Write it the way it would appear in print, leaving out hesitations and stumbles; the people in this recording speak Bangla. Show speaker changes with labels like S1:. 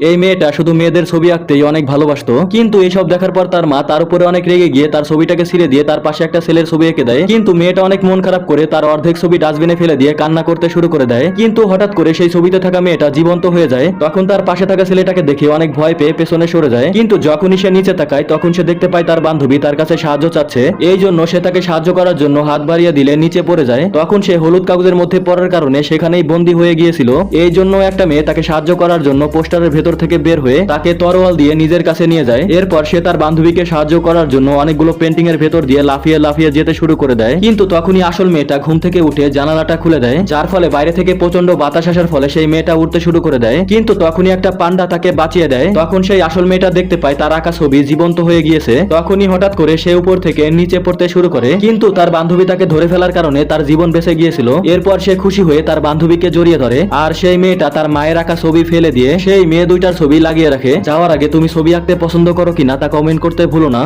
S1: এই মেয়েটা শুধু মেয়েদের ছবি আঁকতেই অনেক ভালোবাসতো, কিন্তু এইসব দেখার পর তার মা তার উপরে অনেক রেগে গিয়ে তার ছবিটাকে ছিঁড়ে দিয়ে তার পাশে একটা ছেলের ছবি এঁকে দেয়। কিন্তু মেয়েটা অনেক মন খারাপ করে তার অর্ধেক ছবি ডাস্টবিনে ফেলে দিয়ে কান্না করতে শুরু করে দেয়। কিন্তু হঠাৎ করে সেই ছবিতে থাকা মেয়েটা জীবন্ত হয়ে যায়। তখন তার পাশে থাকা ছেলেটাকে দেখে অনেক ভয় পেয়ে পেছনে সরে যায়। কিন্তু যখনই সে নিচে তাকায় তখন সে দেখতে পায় তার বান্ধবী তার কাছে সাহায্য চাচ্ছে। এই জন্য সে তাকে সাহায্য করার জন্য হাত বাড়িয়ে দিলে নিচে পড়ে যায়। তখন সে হলুদ কাগজের মধ্যে পড়ার কারণে সেখানেই বন্দী হয়ে গিয়েছিল। এই জন্য একটা মেয়ে তাকে সাহায্য করার জন্য পোস্টারের ভেতর থেকে বের হয়ে তাকে তরোয়াল দিয়ে নিজের কাছে নিয়ে যায়। এরপর সে তার বান্ধবীকে সাহায্য করার জন্য অনেকগুলো পেন্টিং এর ভেতর দিয়ে লাফিয়ে লাফিয়ে যেতে শুরু করে দেয়। কিন্তু তখনই আসল মেয়েটা ঘুম থেকে উঠে জানালাটা খুলে দেয়, যার ফলে বাইরে থেকে প্রচন্ড বাতাস আসার ফলে সেই মেয়েটা উঠতে শুরু করে দেয়। কিন্তু তখনই একটা পান্ডা তাকে বাঁচিয়ে দেয়। তখন সেই আসল মেয়েটা দেখতে পায় তার আঁকা ছবি জীবন্ত হয়ে গিয়েছে। তখনই হঠাৎ করে সে উপর থেকে নিচে পড়তে শুরু করে, কিন্তু তার বান্ধবী তাকে ধরে ফেলার কারণে তার জীবন বেঁচে গিয়েছিল। এরপর সে খুশি হয়ে তার বান্ধবীকে জড়িয়ে ধরে, আর সেই মেয়েটা তার মায়ের আঁকা ছবি ফেলে দিয়ে সেই মেয়ে দুইটার ছবি লাগিয়ে রাখে। যাওয়ার আগে তুমি ছবি আঁকতে পছন্দ করো কিনা তা কমেন্ট করতে ভুলো না।